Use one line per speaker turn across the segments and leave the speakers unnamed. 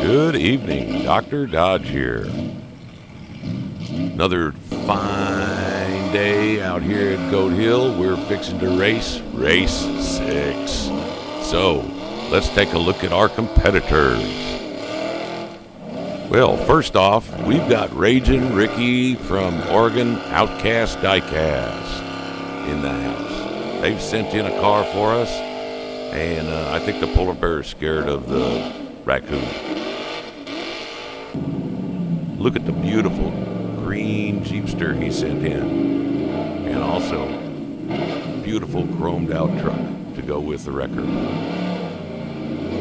Good evening, Dr. Dodge here. Another fine day out here at Goat Hill. We're fixing to race 6. So, let's take a look at our competitors. Well, first off, we've got Ragin' Ricky from Oregon Outcast Diecast in the house. They've sent in a car for us, and I think the polar bear is scared of the raccoon. Look at the beautiful green Jeepster he sent in, and also beautiful chromed out truck to go with the wrecker.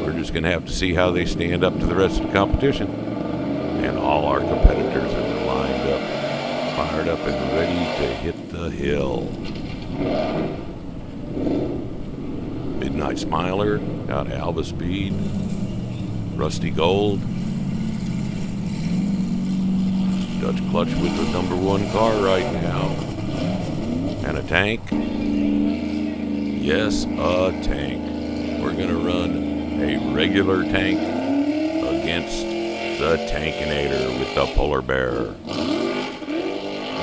We're just going to have to see how they stand up to the rest of the competition. And all our competitors are lined up, fired up and ready to hit the hill. Midnight Smiler, got Alva Speed, Rusty Gold, Dutch Clutch with the number 1 car right now, and a tank. Yes, a tank. We're gonna run a regular tank against the Tankinator with the polar bear.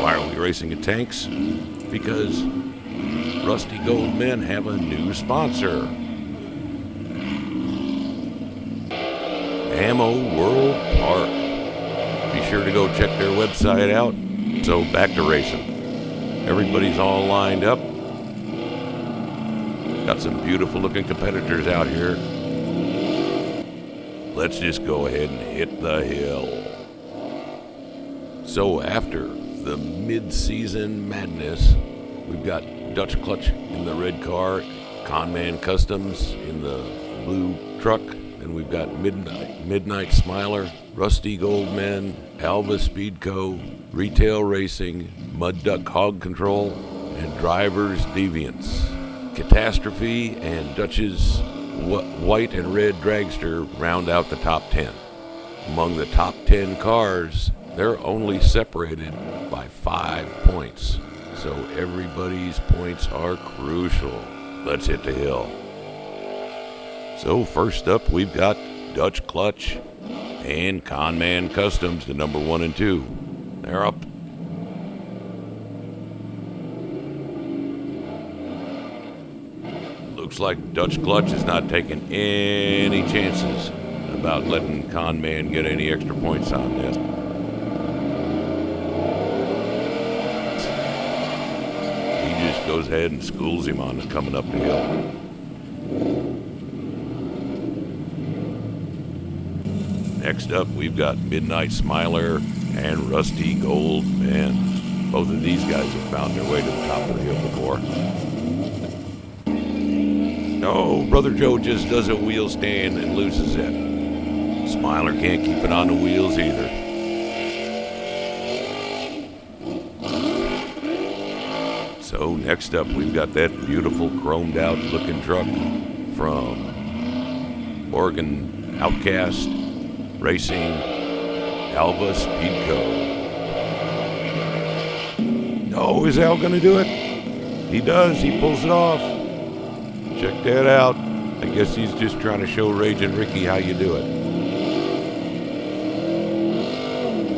Why are we racing at tanks? Because Rusty Gold Men have a new sponsor. Ammo World Park. Be sure to go check their website out. So back to racing. Everybody's all lined up. Got some beautiful looking competitors out here. Let's just go ahead and hit the hill. So after the mid-season madness, we've got Dutch Clutch in the red car, Conman Customs in the blue truck, and we've got Midnight Smiler, Rusty Goldman, Alva Speed Co., Retail Racing, Mud Duck Hog Control, and Drivers Deviants. Catastrophe and Dutch's white and red dragster round out the top 10. Among the top 10 cars, they're only separated by 5 points. So everybody's points are crucial. Let's hit the hill. So first up, we've got Dutch Clutch and Conman Customs, the number 1 and 2. They're up. Looks like Dutch Clutch is not taking any chances about letting Conman get any extra points on this. He just goes ahead and schools him on coming up the hill. Next up, we've got Midnight Smiler and Rusty Gold Men. Both of these guys have found their way to the top of the hill before. No, Brother Joe just does a wheel stand and loses it. Smiler can't keep it on the wheels either. So next up, we've got that beautiful chromed out looking truck from Oregon Outcast Racing, Alva Speed Co. No, is Al going to do it? He does. He pulls it off. Check that out. I guess he's just trying to show Ragin' Ricky how you do it.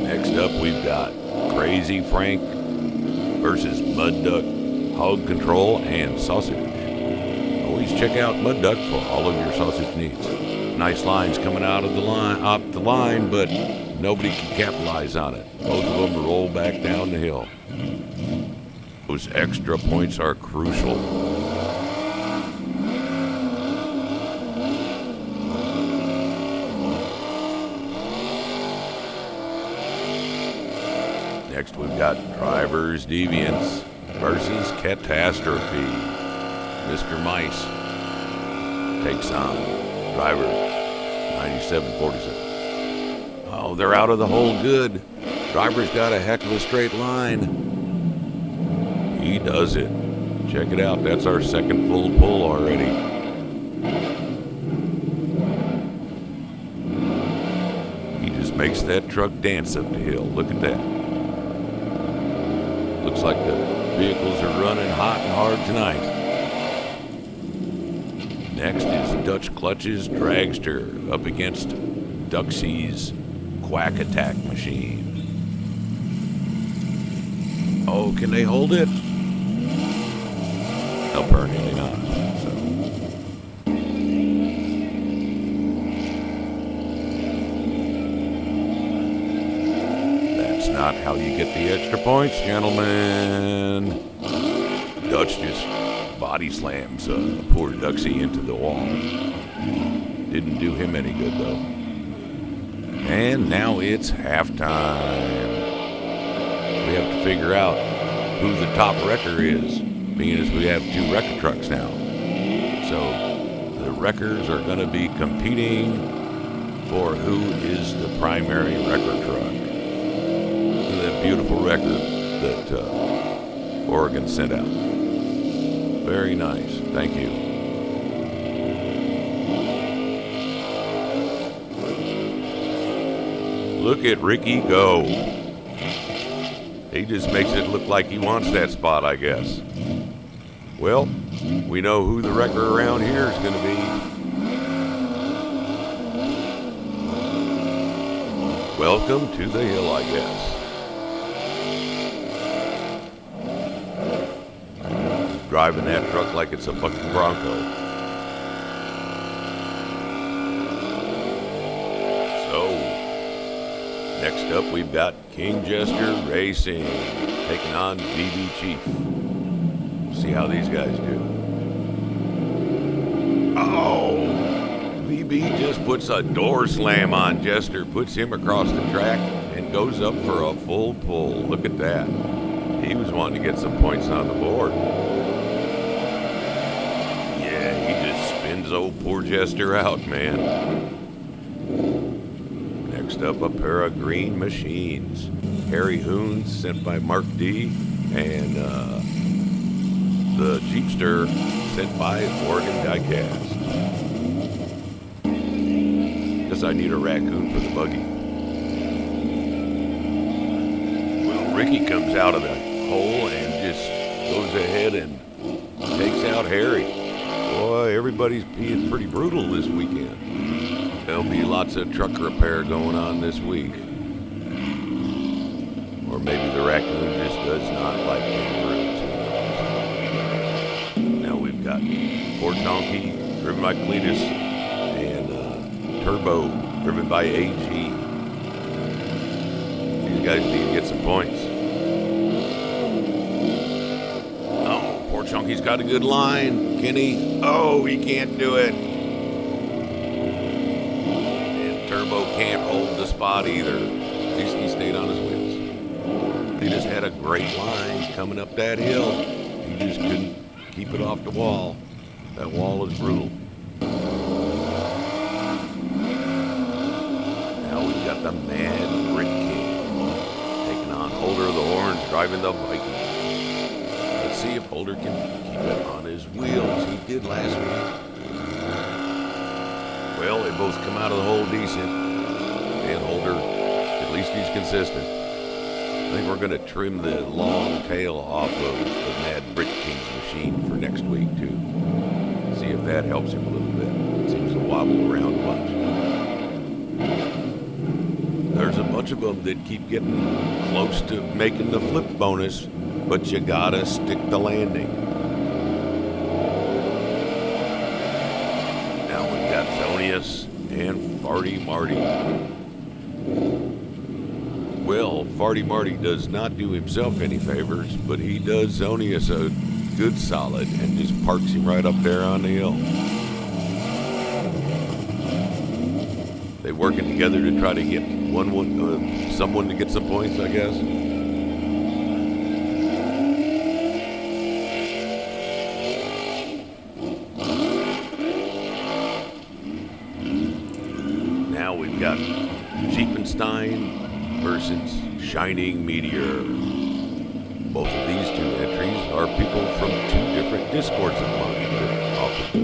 Next up, we've got Crazy Frank versus Mud Duck Hog Control and Sausage. Always check out Mud Duck for all of your sausage needs. Nice lines coming out of the line, but nobody can capitalize on it. Both of them roll back down the hill. Those extra points are crucial. Next, we've got Drivers Deviants versus Catastrophe. Mr. Mice takes on Driver 9747. Oh, they're out of the hole good. Driver's got a heck of a straight line. He does it. Check it out. That's our second full pull already. He just makes that truck dance up the hill. Look at that. Looks like the vehicles are running hot and hard tonight. Next is Dutch Clutch's Dragster up against Duxie's Quack Attack machine. Oh, can they hold it? Apparently not. So. That's not how you get the extra points, gentlemen. Dutch just body slams poor Duxie into the wall. Didn't do him any good, though. And now it's halftime. We have to figure out who the top wrecker is, being as we have 2 wrecker trucks now. So the wreckers are going to be competing for who is the primary wrecker truck. That beautiful wrecker that Oregon sent out. Very nice. Thank you. Look at Ricky go. He just makes it look like he wants that spot, I guess. Well, we know who the wrecker around here is going to be. Welcome to the hill, I guess. Driving that truck like it's a fucking Bronco. So, next up we've got King Jester Racing taking on BB Chief. See how these guys do. Oh! BB just puts a door slam on Jester, puts him across the track, and goes up for a full pull. Look at that. He was wanting to get some points on the board. Old poor Jester out, man. Next up, a pair of green machines. Harry Hoons sent by Mark D. And the Jeepster sent by Oregon Diecast. Because I need a raccoon for the buggy. Well, Ricky comes out of the hole and just goes ahead and takes out Harry. Boy, everybody's being pretty brutal this weekend. There'll be lots of truck repair going on this week. Or maybe the raccoon just does not like kangaroos. Who knows? Now we've got Poor Donkey, driven by Cletus, and Turbo, driven by AG. These guys need to get some points. Chunky's got a good line. Can he? Oh, he can't do it. And Turbo can't hold the spot either. At least he stayed on his wheels. He just had a great line coming up that hill. He just couldn't keep it off the wall. That wall is brutal. Now we've got the Mad Brick King taking on Holder of the Horns, driving the Viking. See if Holder can keep it on his wheels. He did last week. Well, they both come out of the hole decent. And Holder, at least he's consistent. I think we're going to trim the long tail off of the Mad Brick King's machine for next week, too. See if that helps him a little bit. It seems to wobble around a bunch. There's a bunch of them that keep getting close to making the flip bonus, but you gotta stick the landing. Now we've got Zonius and Farty Marty. Well, Farty Marty does not do himself any favors, but he does Zonius a good solid and just parks him right up there on the hill. They working together to try to get someone to get some points, I guess. Versus Shining Meteor. Both of these 2 entries are people from 2 different Discords of mine that offered to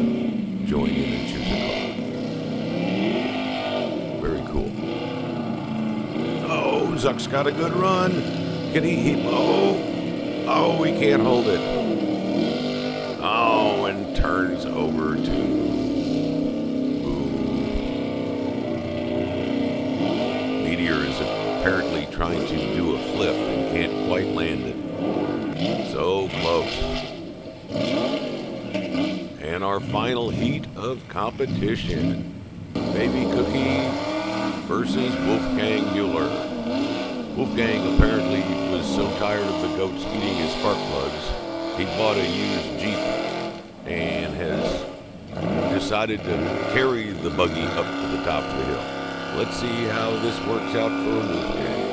join in and choose a car. Very cool. Oh, Zuck's got a good run. Can he? Oh, he can't hold it. Oh, and turns over to trying to do a flip and can't quite land it. So close. And our final heat of competition. Baby Cookie versus Wolfgang Mueller. Wolfgang apparently was so tired of the goats eating his spark plugs, he bought a used Jeep and has decided to carry the buggy up to the top of the hill. Let's see how this works out for Wolfgang.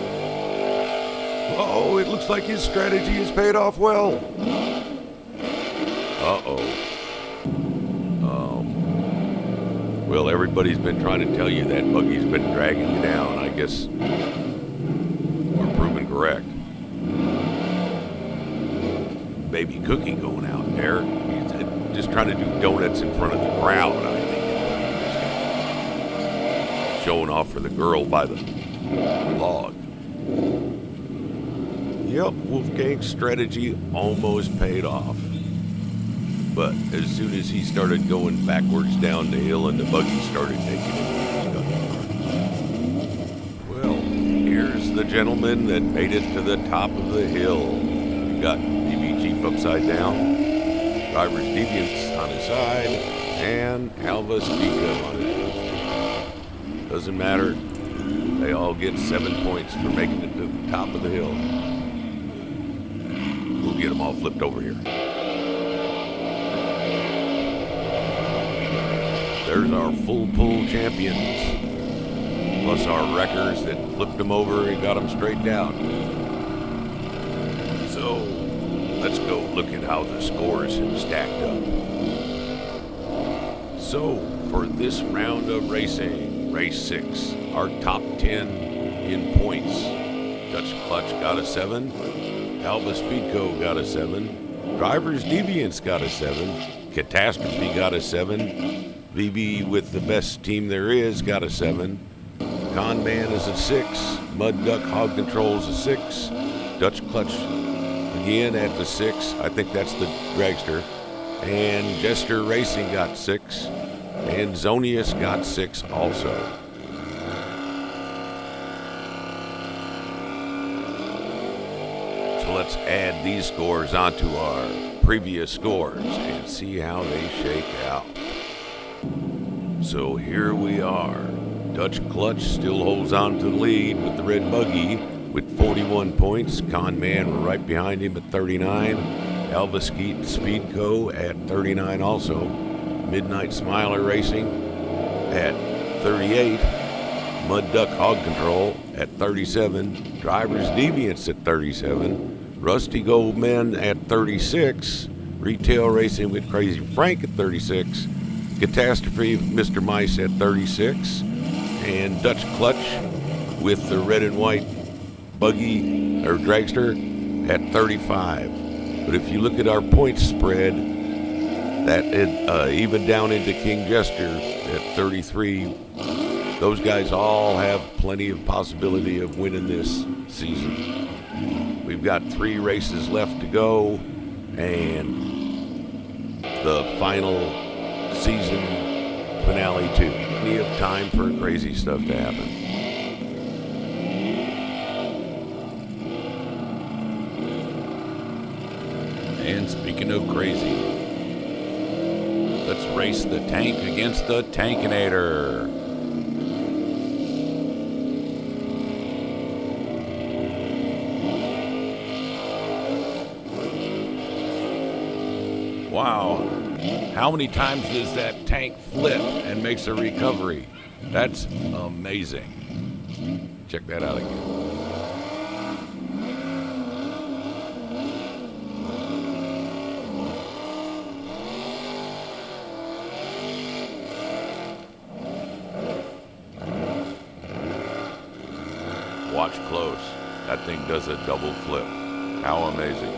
Oh, it looks like his strategy has paid off well. Uh-oh. Well, everybody's been trying to tell you that buggy's been dragging you down. I guess we're proven correct. Baby Cookie going out there. He's just trying to do donuts in front of the crowd, I think. Showing off for the girl by the log. Yep, Wolfgang's strategy almost paid off. But as soon as he started going backwards down the hill and the buggy started taking him, well, here's the gentleman that made it to the top of the hill. We got BB Chief upside down, Driver's Deviants on his side, and Alva Spica on his roof. Doesn't matter. They all get 7 points for making it to the top of the hill. We'll get them all flipped over here. There's our full pool champions, plus our wreckers that flipped them over and got them straightened out. So, let's go look at how the scores have stacked up. So, for this round of racing, race 6, our top 10 in points. Dutch Clutch got a 7, Alva Speedco got a 7, Driver's Deviants got a 7, Catastrophe got a 7, VB with the best team there is got a 7. Con Man is a 6. Mud Duck Hog Control's a 6. Dutch Clutch again at the 6. I think that's the dragster. And Jester Racing got 6. And Zonius got 6 also. So let's add these scores onto our previous scores and see how they shake out. So here we are. Dutch Clutch still holds on to the lead with the red buggy with 41 points. Con Man right behind him at 39. Alva Speedco at 39 also. Midnight Smiler Racing at 38. Mud Duck Hog Control at 37. Driver's Deviants at 37. Rusty Goldman at 36. Retail Racing with Crazy Frank at 36. Catastrophe, Mr. Mice at 36, and Dutch Clutch with the red and white buggy or dragster at 35. But if you look at our points spread, that even down into King Jester at 33, those guys all have plenty of possibility of winning this season. We've got 3 races left to go, and the final season finale too. Plenty of time for crazy stuff to happen. And speaking of crazy, let's race the tank against the Tankinator. Wow. How many times does that tank flip and makes a recovery? That's amazing. Check that out again. Watch close. That thing does a double flip. How amazing.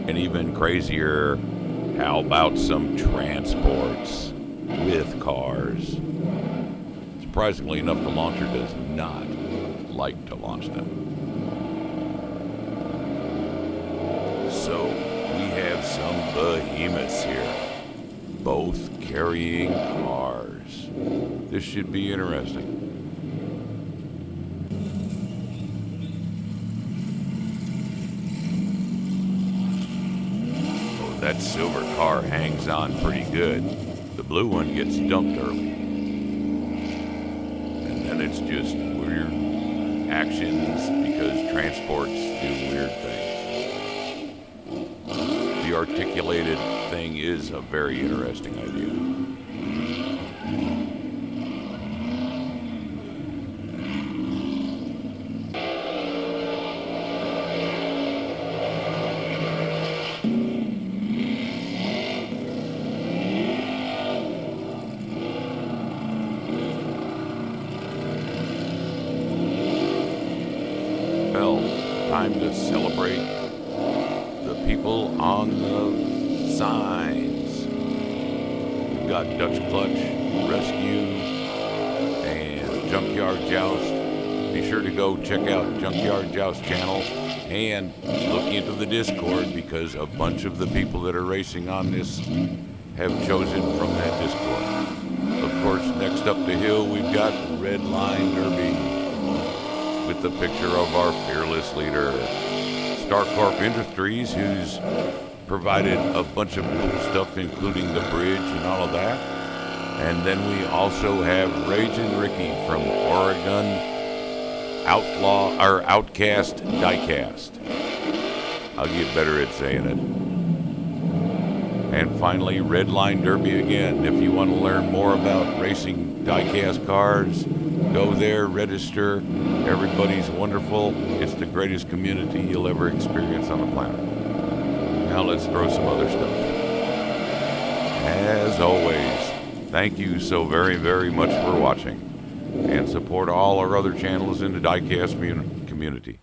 And even crazier, how about some transports with cars? Surprisingly enough, the launcher does not like to launch them. So we have some behemoths here. both carrying cars. This should be interesting. Oh, that silver car hangs on pretty good. The blue one gets dumped early. And then it's just weird actions because transports do weird things. The articulated thing is a very interesting idea. Well, time to celebrate the people on the signs. We've got Dutch Clutch, Rescue, and Junkyard Joust. Be sure to go check out Junkyard Joust channel and look into the Discord because a bunch of the people that are racing on this have chosen from that Discord. Of course, next up the hill, we've got Red Line Derby with the picture of our fearless leader, StarCorp Industries, who's provided a bunch of cool stuff, including the bridge and all of that. And then we also have Ragin' Ricky from Oregon Outcast Diecast. I'll get better at saying it. And finally, Red Line Derby again. If you want to learn more about racing diecast cars, go there, register. Everybody's wonderful. It's the greatest community you'll ever experience on the planet. Now let's throw some other stuff. As always, thank you so very, very much for watching. And support all our other channels in the diecast community.